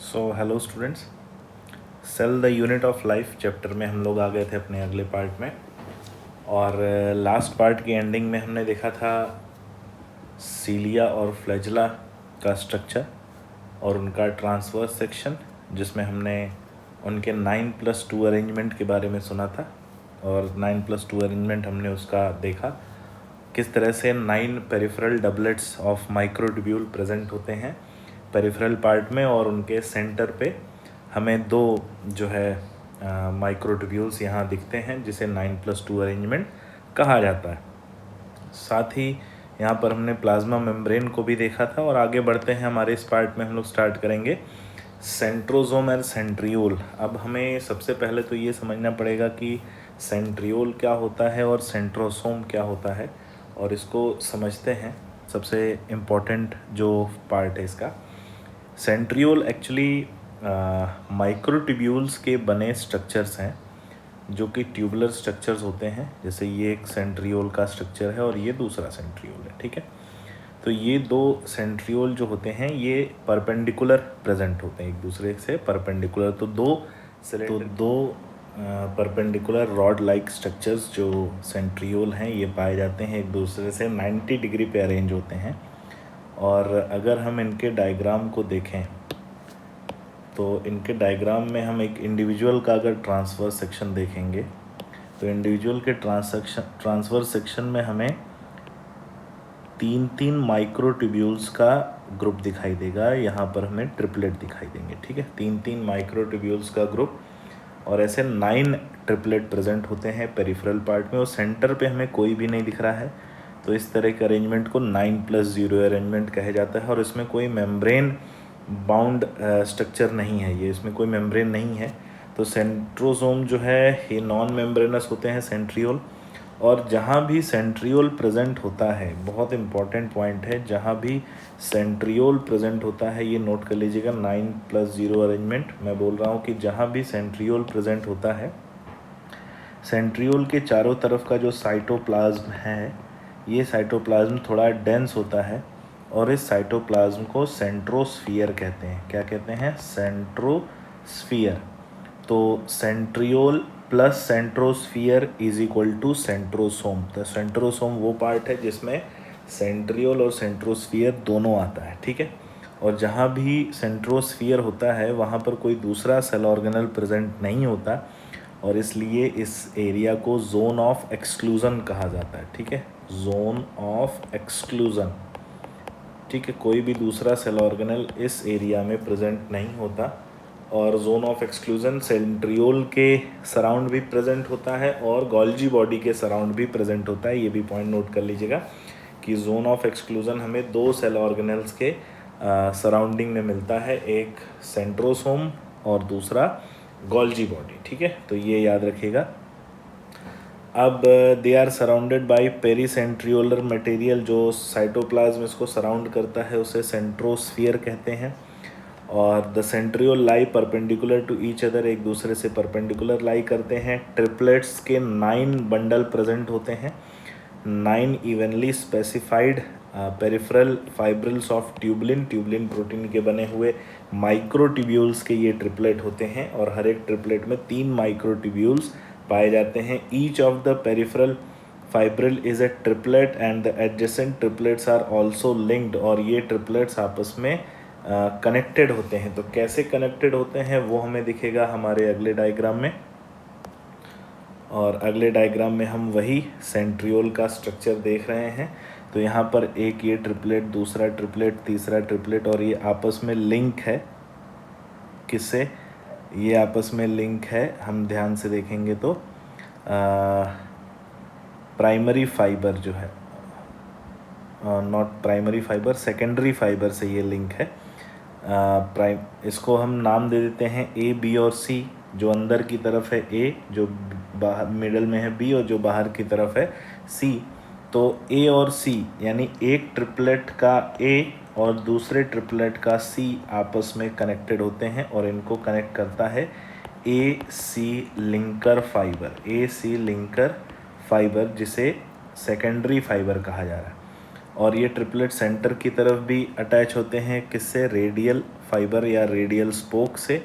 So hello students, cell the unit of life chapter में हम लोग आ गए थे अपने अगले पार्ट में। और लास्ट पार्ट की एंडिंग में हमने देखा था सीलिया और फ्लैजिला का स्ट्रक्चर और उनका ट्रांसवर्स सेक्शन, जिसमें हमने उनके 9+2 अरेंजमेंट के बारे में सुना था। और 9+2 अरेंजमेंट हमने उसका देखा किस तरह से 9 peripheral doublets of microtubule present होते हैं पेरिफेरल पार्ट में, और उनके सेंटर पे हमें दो जो है माइक्रोट्यूब्यूल्स यहाँ दिखते हैं, जिसे 9+2 अरेंजमेंट कहा जाता है। साथ ही यहाँ पर हमने प्लाज्मा मेम्ब्रेन को भी देखा था। और आगे बढ़ते हैं, हमारे इस पार्ट में हम लोग स्टार्ट करेंगे सेंट्रोसोम और सेंट्रियोल। अब हमें सबसे पहले तो ये समझना पड़ेगा कि सेंट्रियोल क्या होता है और सेंट्रोसोम क्या होता है, और इसको समझते हैं। सबसे इम्पोर्टेंट जो पार्ट है इसका, सेंट्रियोल एक्चुअली माइक्रोट्यूब्यूल्स के बने स्ट्रक्चर्स हैं जो कि ट्यूबुलर स्ट्रक्चर्स होते हैं। जैसे ये एक सेंट्रियोल का स्ट्रक्चर है और ये दूसरा सेंट्रियोल है, ठीक है। तो ये दो सेंट्रियोल जो होते हैं ये परपेंडिकुलर प्रेजेंट होते हैं, एक दूसरे से परपेंडिकुलर। तो दो परपेंडिकुलर रॉड लाइक स्ट्रक्चर्स जो सेंट्रियोल हैं ये पाए जाते हैं, एक दूसरे से 90 डिग्री पे अरेंज होते हैं। और अगर हम इनके डायग्राम को देखें तो इनके डायग्राम में हम एक इंडिविजुअल का अगर ट्रांसवर्स सेक्शन देखेंगे तो इंडिविजुअल के ट्रांसवर्स सेक्शन में हमें 3-3 माइक्रोट्यूब्यूल्स का ग्रुप दिखाई देगा। यहाँ पर हमें ट्रिपलेट दिखाई देंगे, ठीक है। 3-3 माइक्रोट्यूब्यूल्स का ग्रुप, और ऐसे 9 ट्रिपलेट प्रेजेंट होते हैं पेरिफेरल पार्ट में, और सेंटर पे हमें कोई भी नहीं दिख रहा है। तो इस तरह के अरेंजमेंट को 9+0 अरेंजमेंट कहा जाता है। और इसमें कोई मेम्ब्रेन बाउंड स्ट्रक्चर नहीं है, ये इसमें कोई मेम्ब्रेन नहीं है। तो सेंट्रोसोम जो है ये नॉन मेम्ब्रेनस होते हैं सेंट्रियोल। और जहाँ भी सेंट्रियोल प्रेजेंट होता है, बहुत इंपॉर्टेंट पॉइंट है, जहाँ भी सेंट्रियोल प्रेजेंट होता है, ये नोट कर लीजिएगा 9+0 अरेंजमेंट। मैं बोल रहा हूँ कि जहाँ भी सेंट्रियोल प्रेजेंट होता है, सेंट्रियोल के चारों तरफ का जो साइटोप्लाज्म है, ये साइटोप्लाज्म थोड़ा डेंस होता है, और इस साइटोप्लाज्म को सेंट्रोस्फियर कहते हैं। क्या कहते हैं? सेंट्रोस्फियर। तो centriole plus centrosphere is equal to centrosome. तो सेंट्रोसोम वो पार्ट है जिसमें सेंट्रियोल और सेंट्रोस्फियर दोनों आता है, ठीक है। और जहाँ भी सेंट्रोस्फियर होता है वहाँ पर कोई दूसरा सेल ऑर्गेनल प्रेजेंट नहीं होता, और इसलिए इस एरिया को जोन ऑफ एक्सक्लूजन कहा जाता है, ठीक है। जोन ऑफ एक्सक्लूजन, ठीक है। कोई भी दूसरा सेल ऑर्गेनल इस एरिया में प्रेजेंट नहीं होता। और जोन ऑफ एक्सक्लूजन सेंट्रियोल के सराउंड भी प्रेजेंट होता है और गोल्जी बॉडी के सराउंड भी प्रेजेंट होता है। ये भी पॉइंट नोट कर लीजिएगा कि जोन ऑफ एक्सक्लूजन हमें दो सेल ऑर्गेनल्स के सराउंडिंग में मिलता है, एक सेंट्रोसोम और दूसरा गोल्जी बॉडी, ठीक है। तो ये याद रखिएगा। अब they are surrounded by pericentriolar material, जो साइटोप्लाज्म इसको सराउंड करता है उसे सेंट्रोस्फियर कहते हैं। और the centriole lie perpendicular to each other, एक दूसरे से परपेंडिकुलर लाई करते हैं। ट्रिपलेट्स के 9 बंडल प्रेजेंट होते हैं, 9 evenly specified peripheral fibrils of tubulin, tubulin protein के बने हुए माइक्रोट्यूब्यूल्स के ये ट्रिपलेट होते हैं। और हर एक ट्रिपलेट में 3 माइक्रोट्यूब्यूल्स पाए जाते हैं। Each of the peripheral fibril is a triplet and the adjacent triplets are also linked, और ये ट्रिपलेट्स आपस में कनेक्टेड होते हैं। तो कैसे कनेक्टेड होते हैं वो हमें दिखेगा हमारे अगले डायग्राम में। और अगले डायग्राम में हम वही सेंट्रियोल का स्ट्रक्चर देख रहे हैं। तो यहाँ पर एक ये ट्रिपलेट, दूसरा ट्रिपलेट, तीसरा ट्रिपलेट, और ये आपस में लिंक है। किससे? ये आपस में लिंक है, हम ध्यान से देखेंगे तो प्राइमरी फाइबर जो है, not primary fibre, secondary fibre से ये लिंक है। इसको हम नाम दे देते हैं ए, बी और सी। जो अंदर की तरफ है ए, जो बाहर मिडल में है बी, और जो बाहर की तरफ है सी। तो ए और सी यानी एक ट्रिपलेट का ए और दूसरे ट्रिपलेट का सी आपस में कनेक्टेड होते हैं, और इनको कनेक्ट करता है ए सी लिंकर फाइबर, ए सी लिंकर फाइबर, जिसे सेकेंडरी फाइबर कहा जा रहा है। और ये ट्रिपलेट सेंटर की तरफ भी अटैच होते हैं, किससे? रेडियल फाइबर या रेडियल स्पोक से।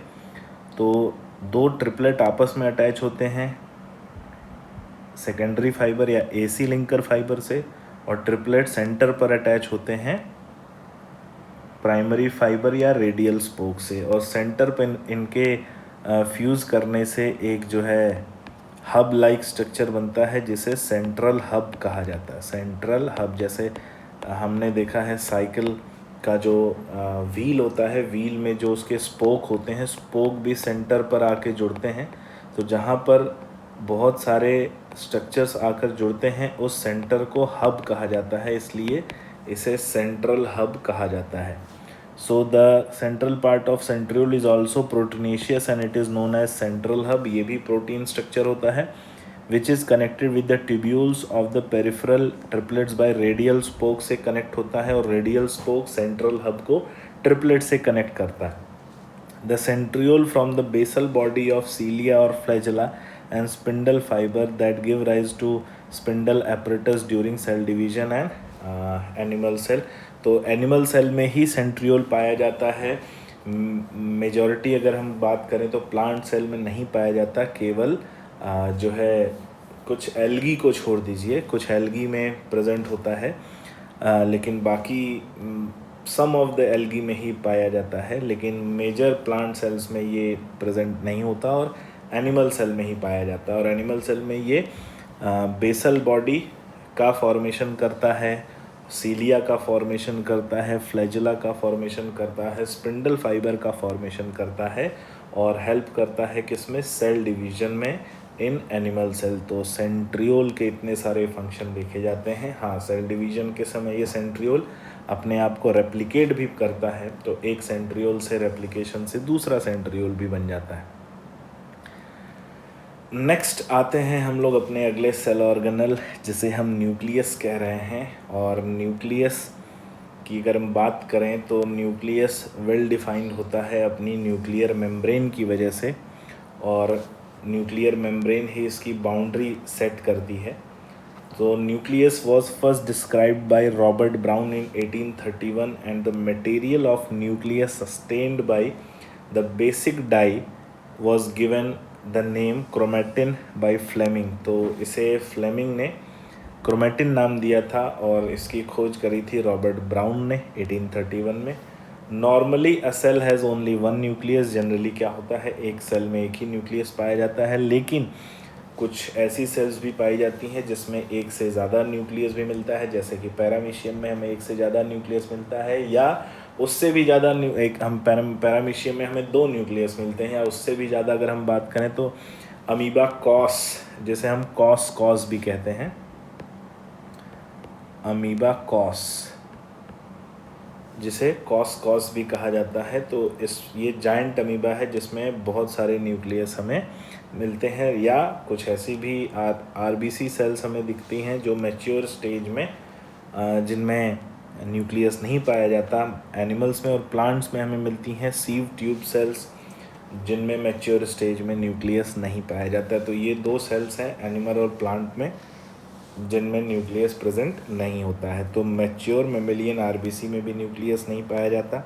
तो दो ट्रिपलेट आपस में अटैच होते हैं सेकेंडरी फाइबर या एसी लिंकर फाइबर से, और ट्रिपलेट सेंटर पर अटैच होते हैं प्राइमरी फाइबर या रेडियल स्पोक से। और सेंटर पर इनके फ्यूज़ करने से एक जो है हब लाइक स्ट्रक्चर बनता है, जिसे सेंट्रल हब कहा जाता है। सेंट्रल हब, जैसे हमने देखा है साइकिल का जो व्हील होता है, व्हील में जो उसके स्पोक होते हैं, स्पोक भी सेंटर पर आके जुड़ते हैं। तो जहाँ पर बहुत सारे स्ट्रक्चर्स आकर जुड़ते हैं, उस सेंटर को हब कहा जाता है, इसलिए इसे सेंट्रल हब कहा जाता है। So the central part of centriole is also proteinaceous and it is known as central hub। ये भी प्रोटीन स्ट्रक्चर होता है, which is connected with the tubules of the peripheral triplets by radial spoke से connect होता है, और radial spoke central hub को triplet से कनेक्ट करता है। The centriole from the basal body of cilia or flagella and spindle fiber that give rise to spindle apparatus during cell division and animal cell। तो animal cell में ही centriole पाया जाता है। Majority अगर हम बात करें तो प्लांट सेल में नहीं पाया जाता, केवल जो है कुछ एल्गी को छोड़ दीजिए, कुछ एल्गी में प्रेजेंट होता है, लेकिन बाकी सम ऑफ द एल्गी में ही पाया जाता है, लेकिन मेजर प्लांट सेल्स में ये प्रेजेंट नहीं होता और एनिमल सेल में ही पाया जाता है। और एनिमल सेल में ये बेसल बॉडी का फॉर्मेशन करता है, सीलिया का फॉर्मेशन करता है, फ्लैजेला का फॉर्मेशन करता है, स्पिंडल फाइबर का फॉर्मेशन करता है, और हेल्प करता है किसमें? सेल डिवीज़न में इन एनिमल सेल। तो सेंट्रियोल के इतने सारे फंक्शन देखे जाते हैं। हाँ, सेल डिवीज़न के समय ये सेंट्रियोल अपने आप को रेप्लिकेट भी करता है, तो एक सेंट्रियोल से रेप्लिकेशन से दूसरा सेंट्रियोल भी बन जाता है। नेक्स्ट आते हैं हम लोग अपने अगले सेल ऑर्गेनल, जिसे हम न्यूक्लियस कह रहे हैं। और न्यूक्लियस की अगर हम बात करें तो न्यूक्लियस वेल डिफाइंड होता है अपनी न्यूक्लियर मेम्ब्रेन की वजह से, और न्यूक्लियर मेम्ब्रेन ही इसकी बाउंड्री सेट करती है। तो nucleus was first described by Robert Brown in 1831 and the material of nucleus sustained by the basic dye was given the name chromatin by Flemming. तो इसे फ्लेमिंग ने क्रोमेटिन नाम दिया था, और इसकी खोज करी थी रॉबर्ट ब्राउन ने 1831 में। Normally a cell has only one nucleus. Generally क्या होता है, एक सेल में एक ही न्यूक्लियस पाया जाता है, लेकिन कुछ ऐसी सेल्स भी पाई जाती हैं जिसमें एक से ज़्यादा न्यूक्लियस भी मिलता है, जैसे कि पैरामीशियम में हमें एक से ज़्यादा न्यूक्लियस मिलता है, या उससे भी ज़्यादा एक हम पैरामीशियम में हमें दो न्यूक्लियस मिलते हैं, या उससे भी ज़्यादा अगर हम बात करें तो अमीबा कॉस, जिसे हम कॉस भी कहते हैं, अमीबा कॉस, जिसे कॉस भी कहा जाता है। तो ये जायंट अमीबा है जिसमें बहुत सारे न्यूक्लियस हमें मिलते हैं, या कुछ ऐसी भी आरबीसी सेल्स हमें दिखती हैं जो मैच्योर स्टेज में जिनमें न्यूक्लियस नहीं पाया जाता। एनिमल्स में और प्लांट्स में हमें मिलती हैं सीव ट्यूब सेल्स, जिनमें मैच्योर स्टेज में न्यूक्लियस नहीं पाया जाता। तो ये दो सेल्स हैं एनिमल और प्लांट में जिनमें न्यूक्लियस प्रेजेंट नहीं होता है। तो मैच्योर मेमेलियन आरबीसी में भी न्यूक्लियस नहीं पाया जाता,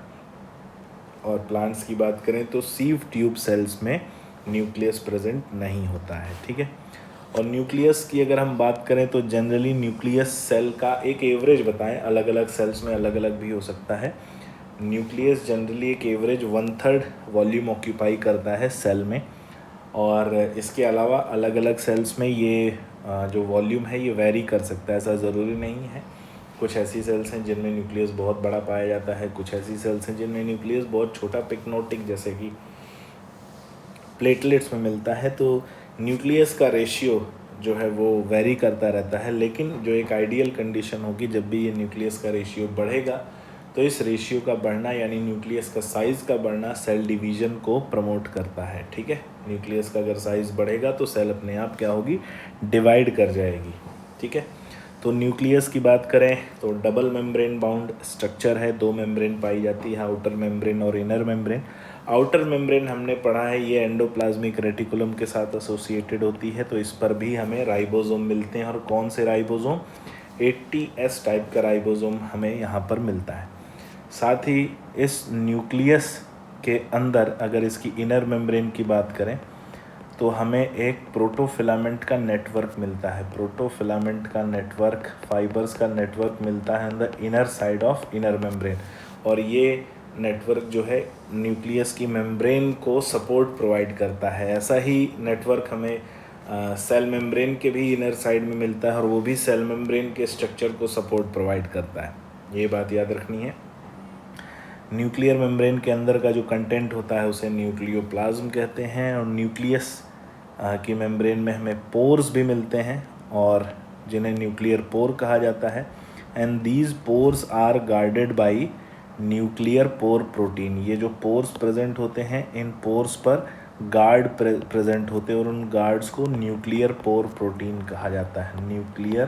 और प्लांट्स की बात करें तो सीव ट्यूब सेल्स में न्यूक्लियस प्रेजेंट नहीं होता है। ठीक है, और न्यूक्लियस की अगर हम बात करें तो जनरली न्यूक्लियस सेल का एक एवरेज बताएं, अलग अलग सेल्स में अलग अलग भी हो सकता है। न्यूक्लियस जनरली एक एवरेज 1/3 वॉल्यूम ऑक्यूपाई करता है सेल में, और इसके अलावा अलग अलग सेल्स में ये जो वॉल्यूम है ये वेरी कर सकता है, ऐसा ज़रूरी नहीं है। कुछ ऐसी सेल्स हैं जिनमें न्यूक्लियस बहुत बड़ा पाया जाता है, कुछ ऐसी सेल्स हैं जिनमें न्यूक्लियस बहुत छोटा पिक्नोटिक जैसे कि प्लेटलेट्स में मिलता है। तो न्यूक्लियस का रेशियो जो है वो वेरी करता रहता है, लेकिन जो एक आइडियल कंडीशन होगी, जब भी ये न्यूक्लियस का रेशियो बढ़ेगा तो इस रेशियो का बढ़ना यानी न्यूक्लियस का साइज़ का बढ़ना सेल डिवीज़न को प्रमोट करता है। ठीक है, न्यूक्लियस का अगर साइज़ बढ़ेगा तो सेल अपने आप क्या होगी, डिवाइड कर जाएगी। ठीक है, तो न्यूक्लियस की बात करें तो डबल मेम्ब्रेन बाउंड स्ट्रक्चर है, दो मेम्ब्रेन पाई जाती है, आउटर मेम्ब्रेन और इनर मेम्ब्रेन। आउटर मेम्ब्रेन हमने पढ़ा है ये एंडोप्लाज्मिक रेटिकुलम के साथ एसोसिएटेड होती है, तो इस पर भी हमें राइबोसोम मिलते हैं। और कौन से राइबोसोम? 80S टाइप का राइबोसोम हमें यहाँ पर मिलता है। साथ ही इस न्यूक्लियस के अंदर अगर इसकी इनर मेम्ब्रेन की बात करें तो हमें एक प्रोटोफिलामेंट का नेटवर्क मिलता है। प्रोटोफिलामेंट का नेटवर्क, फाइबर्स का नेटवर्क मिलता है on the inner side of inner membrane, और ये नेटवर्क जो है न्यूक्लियस की मेम्ब्रेन को सपोर्ट प्रोवाइड करता है। ऐसा ही नेटवर्क हमें सेल मेम्ब्रेन के भी इनर साइड में मिलता है और वो भी सेल मेम्ब्रेन के स्ट्रक्चर को सपोर्ट प्रोवाइड करता है। ये बात याद रखनी है। न्यूक्लियर मेम्ब्रेन के अंदर का जो कंटेंट होता है उसे न्यूक्लियोप्लाज्म कहते हैं, और न्यूक्लियस की मेम्ब्रेन में हमें पोर्स भी मिलते हैं और जिन्हें न्यूक्लियर पोर कहा जाता है। And these pores are guarded by nuclear pore protein. ये जो पोर्स प्रेजेंट होते हैं, इन पोर्स पर गार्ड प्रेजेंट होते हैं और उन गार्ड्स को न्यूक्लियर पोर प्रोटीन कहा जाता है। न्यूक्लियर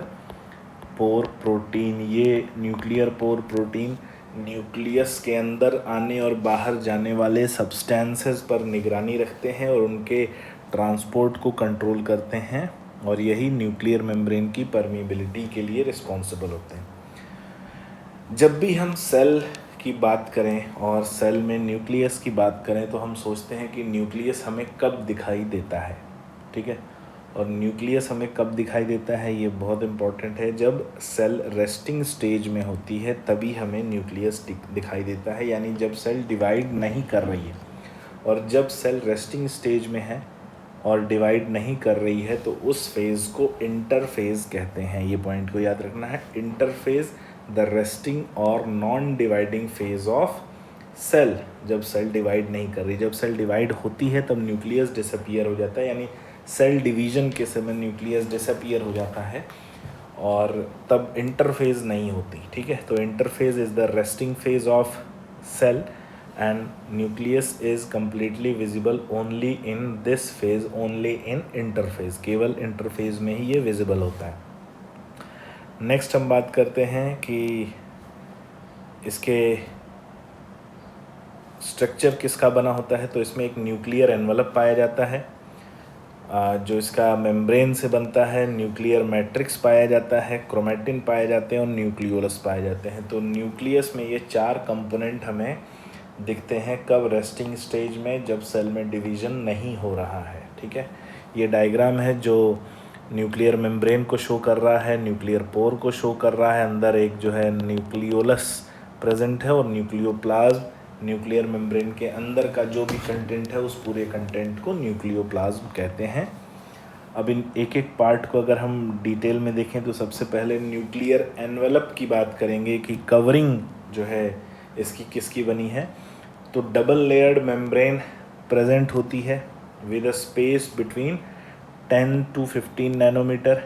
पोर प्रोटीन, ये न्यूक्लियर पोर प्रोटीन न्यूक्लियस के अंदर आने और बाहर जाने वाले सब्सटेंसेस पर निगरानी रखते हैं और उनके ट्रांसपोर्ट को कंट्रोल करते हैं, और यही न्यूक्लियर मेम्ब्रेन की परमीबिलिटी के लिए रिस्पॉन्सिबल होते हैं। जब भी हम सेल की बात करें और सेल में न्यूक्लियस की बात करें तो हम सोचते हैं कि न्यूक्लियस हमें कब दिखाई देता है, ठीक है। और न्यूक्लियस हमें कब दिखाई देता है ये बहुत इम्पॉर्टेंट है। जब सेल रेस्टिंग स्टेज में होती है तभी हमें न्यूक्लियस दिखाई देता है, यानी जब सेल डिवाइड नहीं कर रही है। और जब सेल रेस्टिंग स्टेज में है और डिवाइड नहीं कर रही है तो उस फेज़ को इंटरफेज कहते हैं। ये पॉइंट को याद रखना है। इंटरफेज, द रेस्टिंग और non dividing phase of cell. जब सेल डिवाइड नहीं कर रही, जब सेल डिवाइड होती है तब न्यूक्लियस डिसअपीयर हो जाता है, यानी सेल डिवीजन के समय न्यूक्लियस डिसअपीयर हो जाता है और तब इंटरफेज नहीं होती, ठीक है। तो interphase is the resting phase of cell and nucleus is completely visible only in this phase, only in interphase. केवल इंटरफेज में ही ये विजिबल होता है। नेक्स्ट हम बात करते हैं कि इसके स्ट्रक्चर किसका बना होता है। तो इसमें एक न्यूक्लियर एनवलप पाया जाता है जो इसका मेम्ब्रेन से बनता है। न्यूक्लियर मैट्रिक्स पाया जाता है, क्रोमेटिन पाए जाते हैं और न्यूक्लियोलस पाए जाते हैं। तो न्यूक्लियस में ये 4 कंपोनेंट हमें दिखते हैं कब? रेस्टिंग स्टेज में, जब सेल में डिवीज़न नहीं हो रहा है, ठीक है। ये डायग्राम है जो न्यूक्लियर मेम्ब्रेन को शो कर रहा है, न्यूक्लियर पोर को शो कर रहा है। अंदर एक जो है न्यूक्लियोलस प्रेजेंट है और न्यूक्लियोप्लाज्म, न्यूक्लियर मेम्ब्रेन के अंदर का जो भी कंटेंट है उस पूरे कंटेंट को न्यूक्लियोप्लाज्म कहते हैं। अब इन एक एक पार्ट को अगर हम डिटेल में देखें तो सबसे पहले न्यूक्लियर एनवेलप की बात करेंगे कि कवरिंग जो है इसकी किसकी बनी है। तो डबल लेयर्ड मेम्ब्रेन प्रेजेंट होती है with a space between 10 to 15 nanometre,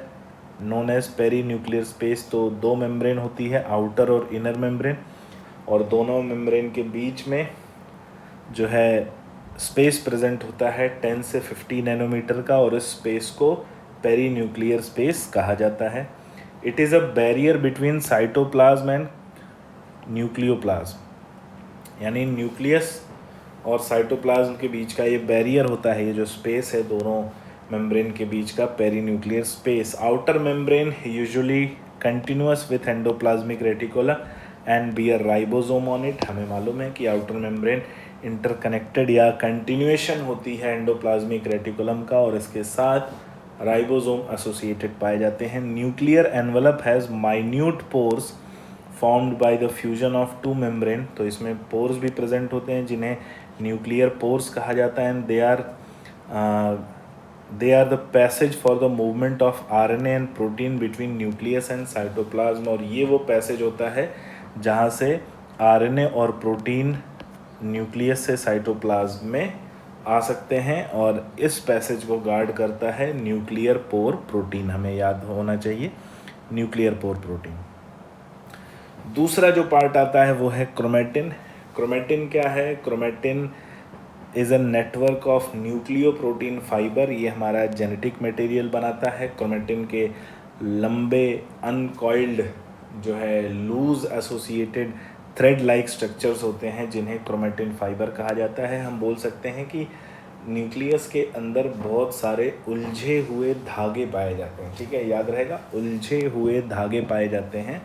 known as perinuclear space. तो 2 मेम्ब्रेन होती है, आउटर और इनर मेम्ब्रेन, और दोनों मेम्ब्रेन के बीच में जो है स्पेस प्रेजेंट होता है 10 से 50 नैनोमीटर का, और इस स्पेस को पेरी न्यूक्लियर स्पेस कहा जाता है। It is a barrier between cytoplasm and nucleoplasm, यानी न्यूक्लियस और साइटोप्लाज्म के बीच का ये बैरियर होता है, ये जो स्पेस है दोनों मेम्ब्रेन के बीच का, perinuclear space. Outer membrane usually continuous with endoplasmic reticulum and bear ribosome on it. हमें मालूम है कि आउटर मेम्ब्रेन इंटरकनेक्टेड या कंटिन्यूएशन होती है एंडोप्लाज्मिक रेटिकुलम का, और इसके साथ राइबोसोम एसोसिएटेड पाए जाते हैं। Nuclear envelope has minute pores formed by the fusion of 2 membrane. तो इसमें पोर्स भी प्रेजेंट होते हैं जिन्हें न्यूक्लियर पोर्स कहा जाता है। And they are the passage for the movement of RNA and protein between nucleus and cytoplasm. और ये वो पैसेज होता है जहाँ से RNA और प्रोटीन न्यूक्लियस से साइटोप्लाज्म में आ सकते हैं, और इस पैसेज को गार्ड करता है न्यूक्लियर पोर प्रोटीन। हमें याद होना चाहिए न्यूक्लियर पोर प्रोटीन। दूसरा जो पार्ट आता है वो है क्रोमेटिन। क्रोमेटिन क्या है? Chromatin is a network of nucleoprotein fibre. ये हमारा जेनेटिक मटेरियल बनाता है। क्रोमेटिन के लंबे अनकॉइल्ड जो है loose associated thread like structures होते हैं जिन्हें क्रोमेटिन फाइबर कहा जाता है। हम बोल सकते हैं कि न्यूक्लियस के अंदर बहुत सारे उलझे हुए धागे पाए जाते हैं, ठीक है, याद रहेगा, उलझे हुए धागे पाए जाते हैं,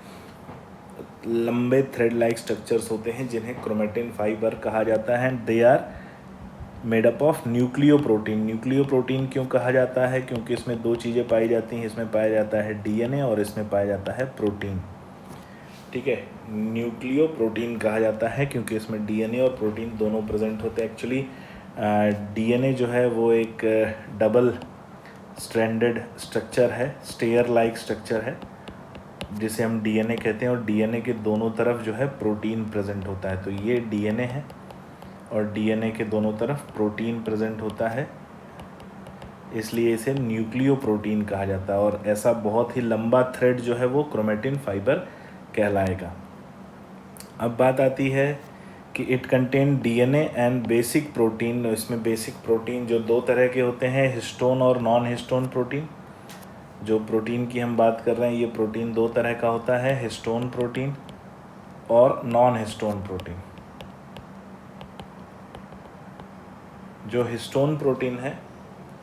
लंबे थ्रेड लाइक स्ट्रक्चर्स होते हैं जिन्हें क्रोमेटिन फाइबर कहा जाता है। They are made up of nucleoprotein. Nucleoprotein क्यों कहा जाता है? क्योंकि इसमें दो चीज़ें पाई जाती हैं, इसमें पाया जाता है डीएनए और इसमें पाया जाता है प्रोटीन, ठीक है। न्यूक्लियो प्रोटीन कहा जाता है क्योंकि इसमें डीएनए और प्रोटीन दोनों प्रेजेंट होते हैं। एक्चुअली डीएनए जो है वो एक डबल स्ट्रैंडेड स्ट्रक्चर है, स्टेयर लाइक स्ट्रक्चर है जिसे हम डीएनए कहते हैं, और डीएनए के दोनों तरफ जो है प्रोटीन प्रेजेंट होता है। तो ये डीएनए है और डीएनए के दोनों तरफ प्रोटीन प्रेजेंट होता है, इसलिए इसे न्यूक्लियो प्रोटीन कहा जाता है। और ऐसा बहुत ही लंबा थ्रेड जो है वो क्रोमेटिन फाइबर कहलाएगा। अब बात आती है कि it contain DNA and basic protein. इसमें बेसिक प्रोटीन जो दो तरह के होते हैं, हिस्टोन और नॉन हिस्टोन प्रोटीन। जो प्रोटीन की हम बात कर रहे हैं ये प्रोटीन दो तरह का होता है, हिस्टोन प्रोटीन और नॉन हिस्टोन प्रोटीन। जो हिस्टोन प्रोटीन है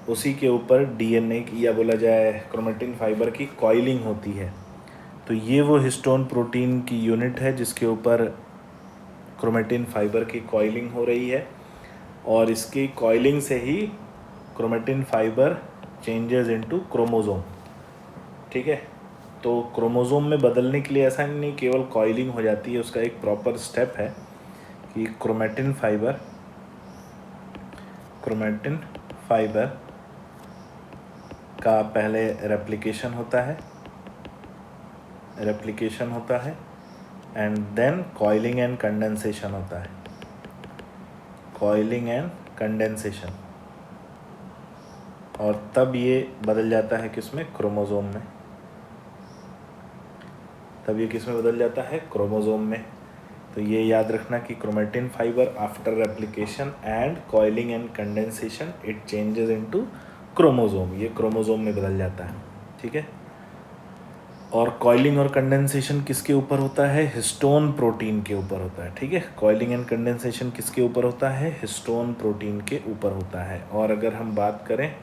उसी के ऊपर डीएनए की या बोला जाए क्रोमेटिन फाइबर की कॉइलिंग होती है। तो ये वो हिस्टोन प्रोटीन की यूनिट है जिसके ऊपर क्रोमेटिन फाइबर की कॉइलिंग हो रही है, और इसकी कॉइलिंग से ही chromatin fibre changes into chromosome, ठीक है। तो क्रोमोसोम में बदलने के लिए ऐसा नहीं केवल कॉइलिंग हो जाती है, उसका एक प्रॉपर स्टेप है कि क्रोमेटिन फाइबर का पहले रेप्लिकेशन होता है and then coiling and condensation होता है, और तब ये बदल जाता है किसमें? क्रोमोसोम में। तो ये याद रखना कि chromatin fibre after replication and coiling and condensation it changes into chromosome, ये क्रोमोसोम में बदल जाता है, ठीक है। और कॉइलिंग और कंडेंसेशन किसके ऊपर होता है? हिस्टोन प्रोटीन के ऊपर होता है, ठीक है। कॉइलिंग एंड कंडेंसेशन किसके ऊपर होता है? हिस्टोन प्रोटीन के ऊपर होता है। और अगर हम बात करें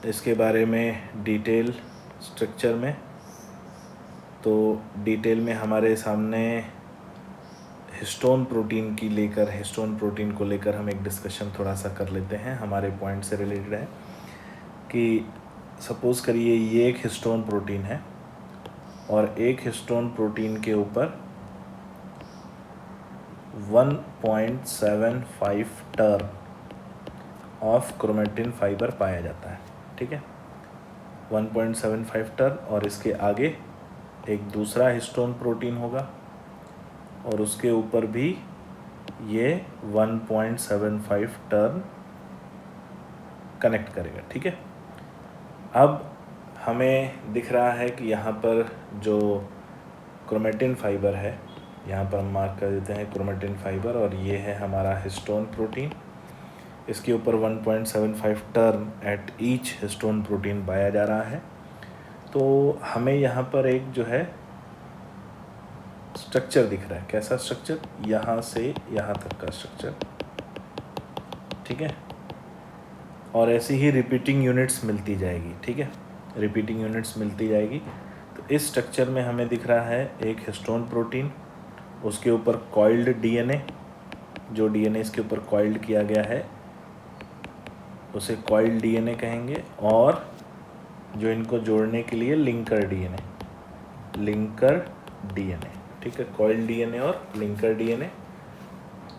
इसके बारे में डिटेल स्ट्रक्चर में, तो डिटेल में हमारे सामने हिस्टोन प्रोटीन को लेकर हम एक डिस्कशन थोड़ा सा कर लेते हैं, हमारे पॉइंट से रिलेटेड है कि सपोज़ करिए ये एक हिस्टोन प्रोटीन है और एक हिस्टोन प्रोटीन के ऊपर 1.75 टर्न ऑफ क्रोमेटिन फाइबर पाया जाता है, ठीक है, 1.75 टर्न। और इसके आगे एक दूसरा हिस्टोन प्रोटीन होगा और उसके ऊपर भी ये 1.75 टर्न कनेक्ट करेगा, ठीक है। अब हमें दिख रहा है कि यहाँ पर जो क्रोमेटिन फाइबर है, यहाँ पर हम मार्क कर देते हैं क्रोमेटिन फाइबर, और ये है हमारा हिस्टोन प्रोटीन। इसके ऊपर 1.75 turn at each histone protein पाया जा रहा है। तो हमें यहाँ पर एक जो है स्ट्रक्चर दिख रहा है। कैसा स्ट्रक्चर? यहाँ से यहाँ तक का स्ट्रक्चर, ठीक है। और ऐसी ही रिपीटिंग यूनिट्स मिलती जाएगी, ठीक है, रिपीटिंग यूनिट्स मिलती जाएगी। तो इस स्ट्रक्चर में हमें दिख रहा है एक हिस्टोन प्रोटीन, उसके ऊपर कॉइल्ड डीएनए, जो डीएनए इसके ऊपर कॉइल्ड किया गया है उसे कॉइल्ड डीएनए कहेंगे, और जो इनको जोड़ने के लिए लिंकर डीएनए, ठीक है, कॉइल्ड डीएनए और लिंकर डीएनए।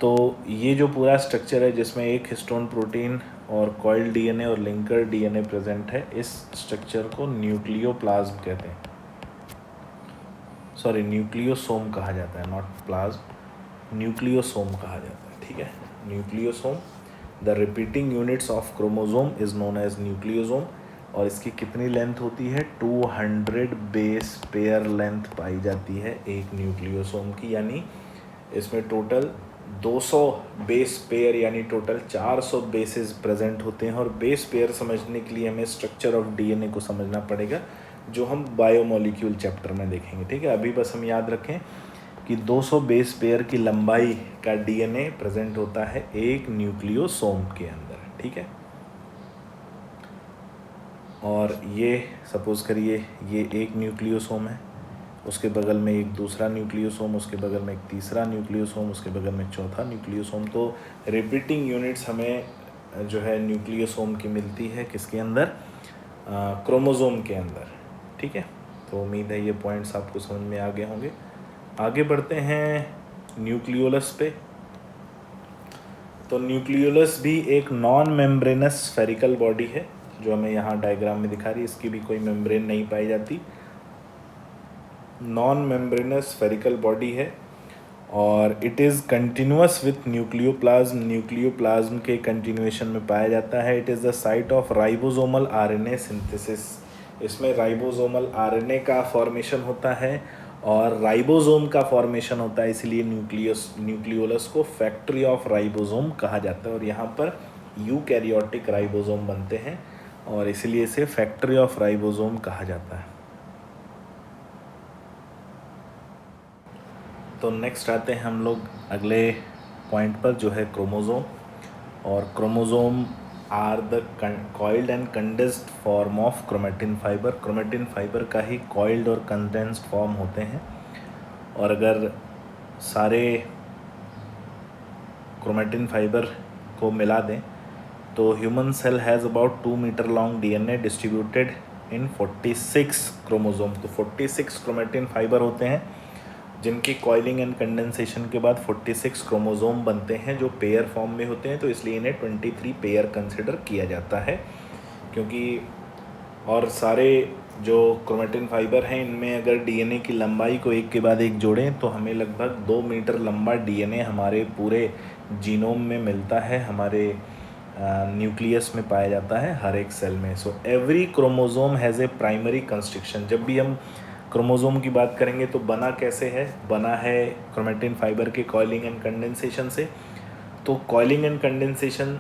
तो ये जो पूरा स्ट्रक्चर है जिसमें एक हिस्टोन प्रोटीन और कॉइल्ड डीएनए और लिंकर डीएनए प्रेजेंट है, इस स्ट्रक्चर को न्यूक्लियोप्लाज्म कहते हैं, सॉरी न्यूक्लियोसोम कहा जाता है, नॉट प्लाज्म, न्यूक्लियोसोम कहा जाता है, ठीक है, nucleosome. The repeating units of chromosome is known as nucleosome. और इसकी कितनी लेंथ होती है? 200 बेस पेयर लेंथ पाई जाती है एक न्यूक्लियोसोम की, यानी इसमें टोटल 200 बेस पेयर यानी टोटल 400 बेसेस प्रेजेंट होते हैं। और बेस पेयर समझने के लिए हमें स्ट्रक्चर ऑफ डीएनए को समझना पड़ेगा, जो हम बायोमोलिक्यूल चैप्टर में देखेंगे, ठीक है। अभी बस हम याद रखें कि 200 बेस पेयर की लंबाई का डीएनए प्रेजेंट होता है एक न्यूक्लियोसोम के अंदर, ठीक है। और ये सपोज़ करिए ये एक न्यूक्लियोसोम है, उसके बगल में एक दूसरा न्यूक्लियोसोम, उसके बगल में एक तीसरा न्यूक्लियोसोम, उसके बगल में चौथा न्यूक्लियोसोम। तो रिपीटिंग यूनिट्स हमें जो है न्यूक्लियोसोम की मिलती है किसके अंदर, क्रोमोसोम के अंदर, ठीक है। तो उम्मीद है ये पॉइंट्स आपको समझ में आ गए होंगे। आगे बढ़ते हैं न्यूक्लियोलस पे। तो न्यूक्लियोलस भी एक नॉन मेम्ब्रेनस स्फेरिकल बॉडी है, जो हमें यहाँ डायग्राम में दिखा रही है। इसकी भी कोई मेम्ब्रेन नहीं पाई जाती, नॉन मेम्ब्रेनस स्फेरिकल बॉडी है और it is continuous with nucleoplasm, nucleoplasm के कंटिन्यूएशन में पाया जाता है। It is the site of ribosomal RNA synthesis. इसमें राइबोसोमल आरएनए का फॉर्मेशन होता है और राइबोसोम का फॉर्मेशन होता है, इसलिए न्यूक्लियोलस को फैक्ट्री ऑफ राइबोसोम कहा जाता है। और यहाँ पर यूकैरियोटिक राइबोसोम बनते हैं और इसलिए इसे फैक्ट्री ऑफ राइबोसोम कहा जाता है। तो नेक्स्ट आते हैं हम लोग अगले पॉइंट पर, जो है क्रोमोसोम। और chromosome are the coiled and condensed form of chromatin fibre. Chromatin fibre का ही कॉइल्ड और कंडेंस्ड फॉर्म होते हैं। और अगर सारे क्रोमेटिन फाइबर को मिला दें तो human cell has about 2 metre long DNA distributed in 46 chromosome. तो 46 क्रोमेटिन फाइबर होते हैं जिनकी कॉइलिंग एंड कंडेंसेशन के बाद 46 क्रोमोसोम बनते हैं जो पेयर फॉर्म में होते हैं। तो इसलिए इन्हें 23 पेयर कंसिडर किया जाता है, क्योंकि और सारे जो क्रोमेटिन फाइबर हैं इनमें अगर डीएनए की लंबाई को एक के बाद एक जोड़ें तो हमें लगभग 2 मीटर लंबा डीएनए हमारे पूरे जीनोम में मिलता है, हमारे न्यूक्लियस में पाया जाता है हर एक सेल में। So every chromosome has a primary constriction. जब भी हम क्रोमोसोम की बात करेंगे तो बना कैसे है, बना है क्रोमेटिन फाइबर के कॉइलिंग एंड कंडेंसेशन से। तो कॉइलिंग एंड कंडेंसेशन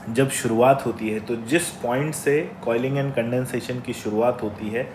जब शुरुआत होती है तो जिस पॉइंट से कॉइलिंग एंड कंडेंसेशन की शुरुआत होती है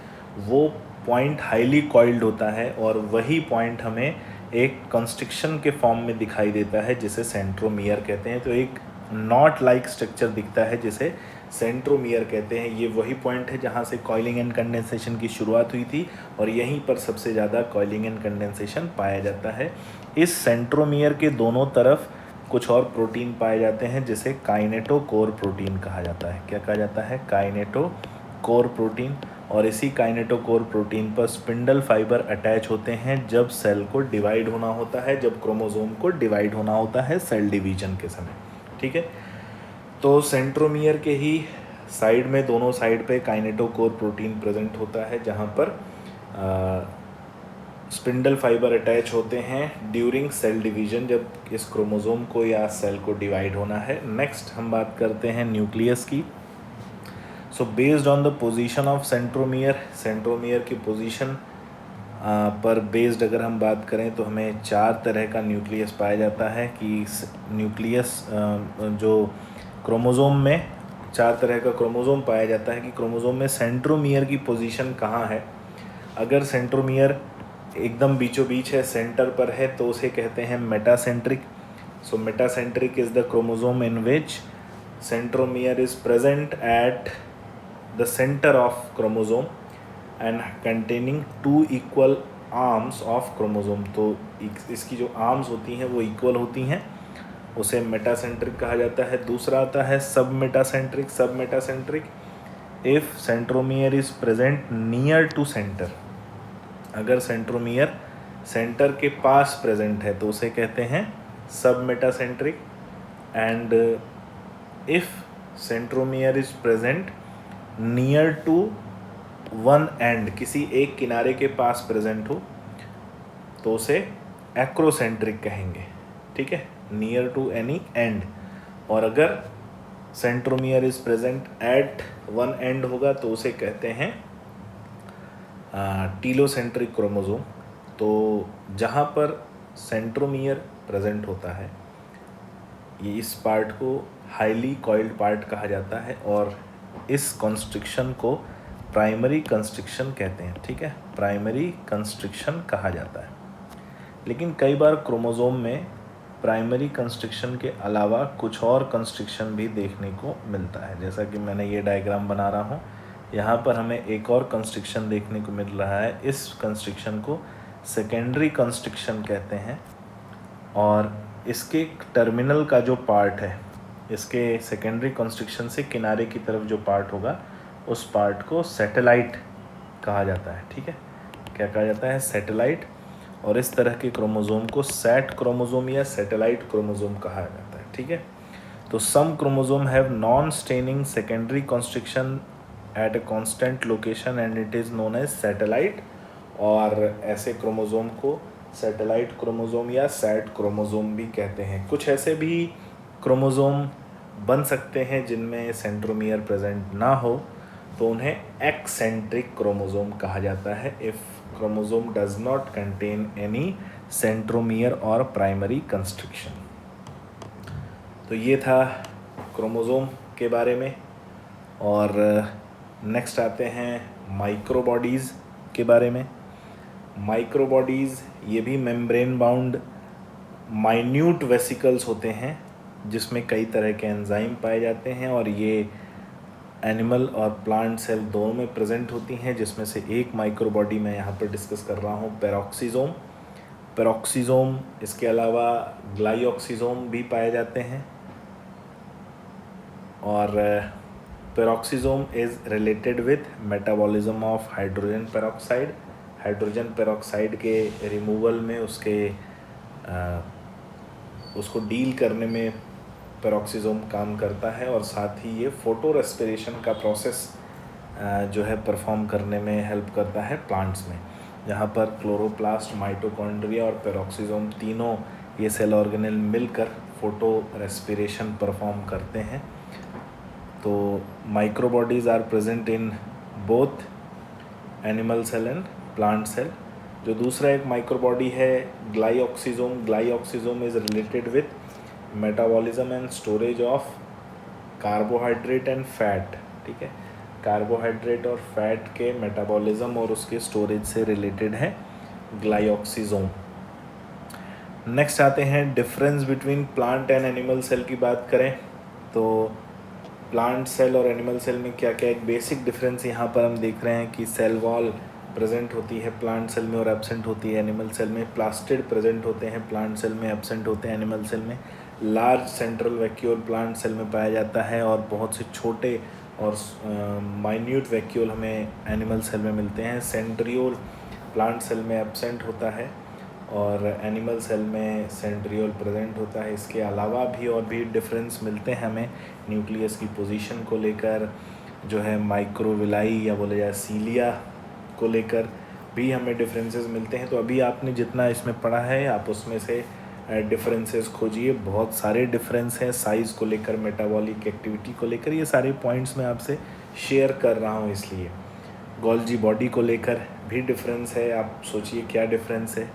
वो पॉइंट हाईली कॉइल्ड होता है और वही पॉइंट हमें एक कंस्ट्रक्शन के फॉर्म में दिखाई देता है जिसे सेंट्रोमियर कहते हैं। तो एक नॉट लाइक स्ट्रक्चर दिखता है जिसे सेंट्रोमियर कहते हैं। ये वही पॉइंट है जहाँ से कॉइलिंग एंड कंडेंसेशन की शुरुआत हुई थी और यहीं पर सबसे ज़्यादा कॉइलिंग एंड कंडेंसेशन पाया जाता है। इस सेंट्रोमियर के दोनों तरफ कुछ और प्रोटीन पाए जाते हैं जिसे काइनेटोकोर प्रोटीन कहा जाता है। क्या कहा जाता है? Kinetochore protein. और इसी काइनेटोकोर प्रोटीन पर स्पिंडल फाइबर अटैच होते हैं जब सेल को डिवाइड होना होता है, जब क्रोमोसोम को डिवाइड होना होता है सेल डिवीजन के समय, ठीक है। तो सेंट्रोमियर के ही साइड में, दोनों साइड पे काइनेटोकोर प्रोटीन प्रेजेंट होता है जहाँ पर स्पिंडल फाइबर अटैच होते हैं ड्यूरिंग सेल डिवीजन, जब इस क्रोमोसोम को या सेल को डिवाइड होना है। नेक्स्ट हम बात करते हैं न्यूक्लियस की। So based on the position of centromere, centromere की पोजीशन पर बेस्ड अगर हम बात करें तो हमें 4 तरह का न्यूक्लियस पाया जाता है कि न्यूक्लियस जो क्रोमोसोम में 4 तरह का क्रोमोसोम पाया जाता है कि क्रोमोसोम में सेंट्रोमियर की पोजीशन कहाँ है। अगर सेंट्रोमियर एकदम बीचों बीच है, सेंटर पर है, तो उसे कहते हैं metacentric. So metacentric is the chromosome in which centromere is present at the centre of chromosome and containing 2 equal arms of chromosome. तो इसकी जो आर्म्स होती हैं वो इक्वल होती हैं, उसे मेटासेंट्रिक कहा जाता है। दूसरा आता है submetacentric. Submetacentric if centromere is present near to centre, अगर सेंट्रोमियर सेंटर के पास प्रेजेंट है तो उसे कहते हैं submetacentric. And if centromere is present near to one end, किसी एक किनारे के पास प्रेजेंट हो तो उसे एक्रोसेंट्रिक कहेंगे, ठीक है, नियर टू एनी एंड। और अगर centromere is present at one and होगा तो उसे कहते हैं टीलोसेंट्रिक क्रोमोसोम। तो जहाँ पर सेंट्रोमियर प्रेजेंट होता है ये इस पार्ट को हाईली कॉइल्ड पार्ट कहा जाता है और इस कंस्ट्रक्शन को प्राइमरी कंस्ट्रक्शन कहते हैं, ठीक है, प्राइमरी कंस्ट्रक्शन कहा जाता है। लेकिन कई बार क्रोमोज़ोम में प्राइमरी कंस्ट्रिक्शन के अलावा कुछ और कंस्ट्रिक्शन भी देखने को मिलता है। जैसा कि मैंने ये डायग्राम बना रहा हूँ, यहाँ पर हमें एक और कंस्ट्रिक्शन देखने को मिल रहा है। इस कंस्ट्रिक्शन को सेकेंडरी कंस्ट्रिक्शन कहते हैं और इसके टर्मिनल का जो पार्ट है, इसके सेकेंडरी कंस्ट्रिक्शन से किनारे की तरफ जो पार्ट होगा उस पार्ट को सैटेलाइट कहा जाता है। ठीक है, क्या कहा जाता है? सैटेलाइट। और इस तरह के क्रोमोज़ोम को सैट क्रोमोज़ोम या सैटेलाइट क्रोमोज़ोम कहा जाता है। ठीक है, तो some chromosome have non staining secondary constriction at a constant location and it is known as satellite. और ऐसे क्रोमोज़ोम को सैटेलाइट क्रोमोज़ोम या सैट क्रोमोज़ोम भी कहते हैं। कुछ ऐसे भी क्रोमोज़ोम बन सकते हैं जिनमें सेंट्रोमियर प्रेजेंट ना हो, तो उन्हें एक्सेंट्रिक क्रोमोज़ोम कहा जाता है if chromosome does not contain any centromere और प्राइमरी कंस्ट्रिक्शन। तो ये था क्रोमोज़ोम के बारे में। और नेक्स्ट आते हैं माइक्रोबॉडीज़ के बारे में। माइक्रोबॉडीज़ ये भी मेम्ब्रेन बाउंड माइन्यूट वेसिकल्स होते हैं जिसमें कई तरह के एंजाइम पाए जाते हैं और ये एनिमल और प्लांट सेल दोनों में प्रेजेंट होती हैं, जिसमें से एक माइक्रोबॉडी मैं यहाँ पर डिस्कस कर रहा हूँ, पेरोक्सीजोम। पेरोक्सीजोम, इसके अलावा ग्लाइऑक्सीजोम भी पाए जाते हैं। और peroxisome is related with metabolism of hydrogen peroxide. Hydrogen peroxide के रिमूवल में उसको डील करने में पेरोक्सीजोम काम करता है और साथ ही ये फोटो रेस्पिरेशन का प्रोसेस जो है परफॉर्म करने में हेल्प करता है प्लांट्स में, जहाँ पर क्लोरोप्लास्ट, माइटोकॉन्ड्रिया और पेरोक्सीजोम तीनों ये सेल ऑर्गेनेल मिलकर फोटो रेस्पिरेशन परफॉर्म करते हैं। तो microbodies are present in both animal cell and plant cell. जो दूसरा एक माइक्रोबॉडी है glyoxysome, glyoxysome is related with metabolism and storage of carbohydrate and fat. ठीक है, कार्बोहाइड्रेट और फैट के मेटाबॉलिज्म और उसके स्टोरेज से रिलेटेड है ग्लाइऑक्सीजोम। नेक्स्ट आते हैं difference between plant and animal cell की बात करें तो प्लांट सेल और एनिमल सेल में क्या क्या एक बेसिक डिफरेंस यहाँ पर हम देख रहे हैं कि सेल वॉल प्रेजेंट होती है प्लांट सेल में और एब्सेंट होती है एनिमल सेल में। प्लास्टिड प्रेजेंट होते हैं प्लांट सेल में, एब्सेंट होते हैं एनिमल सेल में। Large central vacuole plant cell में पाया जाता है और बहुत से छोटे और माइन्यूट वैक्यूल हमें एनिमल सेल में मिलते हैं। सेंट्रियोल प्लांट सेल में एब्सेंट होता है और एनिमल सेल में सेंट्रियोल प्रेजेंट होता है। इसके अलावा भी और भी डिफरेंस मिलते हैं हमें न्यूक्लियस की पोजीशन को लेकर, जो है माइक्रोविलाई या बोले जाए सीलिया को लेकर भी हमें डिफरेंसेस मिलते हैं। तो अभी आपने जितना इसमें पढ़ा है आप उसमें से डिफरेंसेस खोजिए। बहुत सारे डिफरेंस हैं साइज़ को लेकर, मेटाबॉलिक एक्टिविटी को लेकर, ये सारे पॉइंट्स मैं आपसे शेयर कर रहा हूँ। इसलिए गोल्जी बॉडी को लेकर भी डिफरेंस है, आप सोचिए क्या डिफरेंस है।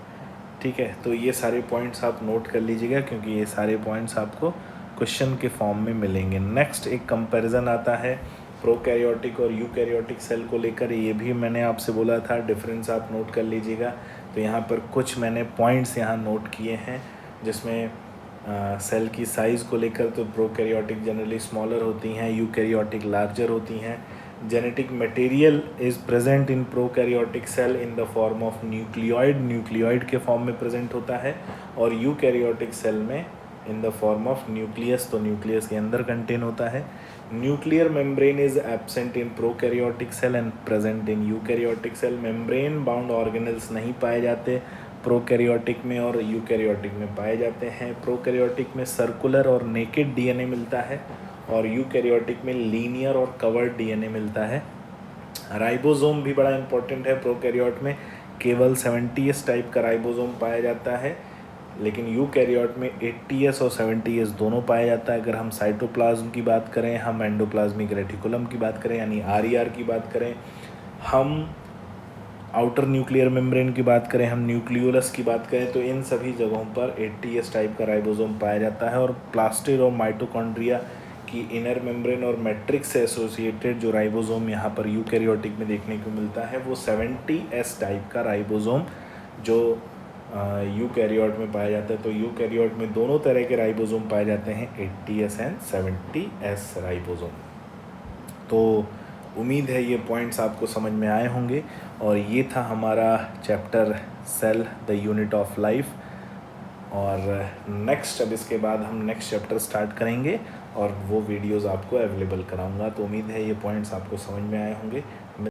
ठीक है, तो ये सारे पॉइंट्स आप नोट कर लीजिएगा क्योंकि ये सारे पॉइंट्स आपको क्वेश्चन के फॉर्म में मिलेंगे। नेक्स्ट एक कंपैरिजन आता है प्रोकैरियोटिक और यूकैरियोटिक सेल को लेकर। ये भी मैंने आपसे बोला था डिफरेंस आप नोट कर लीजिएगा। तो यहाँ पर कुछ मैंने पॉइंट्स यहाँ नोट किए हैं जिसमें सेल की साइज़ को लेकर तो प्रोकैरियोटिक जनरली स्मॉलर होती हैं, यूकैरियोटिक लार्जर होती हैं। Genetic material is present in prokaryotic cell in the form of nucleoid, nucleoid के फॉर्म में प्रेजेंट होता है। और यूकैरियोटिक सेल में in the form of nucleus, तो न्यूक्लियस के अंदर कंटेन होता है। Nuclear membrane is absent in prokaryotic cell and present in eukaryotic cell. Membrane bound organelles नहीं पाए जाते प्रोकैरियोटिक में और यूकैरियोटिक में पाए जाते हैं। प्रोकैरियोटिक में सर्कुलर और नेकेड डीएनए मिलता है और यूकैरियोटिक में लीनियर और कवर्ड डीएनए मिलता है। राइबोसोम भी बड़ा इंपॉर्टेंट है। प्रोकैरियोट में केवल 70s टाइप का राइबोसोम पाया जाता है, लेकिन यूकैरियोट में 80s और 70s दोनों पाया जाता है। अगर हम साइटोप्लाज्म की बात करें, हम एंडोप्लाज्मिक रेटिकुलम की बात करें यानी आरईआर की बात करें, हम आउटर न्यूक्लियर मेम्ब्रेन की बात करें, हम न्यूक्लियोलस की बात करें, तो इन सभी जगहों पर 80s टाइप का राइबोसोम पाया जाता है। और प्लास्टिड और माइटोकॉन्ड्रिया की इनर मेम्ब्रेन और मैट्रिक्स से एसोसिएटेड जो राइबोसोम यहाँ पर यूकैरियोटिक में देखने को मिलता है वो 70s टाइप का राइबोसोम जो यूकैरियोट में पाया जाता है। तो यूकैरियोट में दोनों तरह के राइबोसोम पाए जाते हैं, 80S एंड 70S राइबोसोम। तो उम्मीद है ये पॉइंट्स आपको समझ में आए होंगे। और ये था हमारा chapter cell the unit of life. और नेक्स्ट, अब इसके बाद हम नेक्स्ट चैप्टर स्टार्ट करेंगे और वो वीडियोस आपको अवेलेबल कराऊंगा। तो उम्मीद है ये पॉइंट्स आपको समझ में आए होंगे।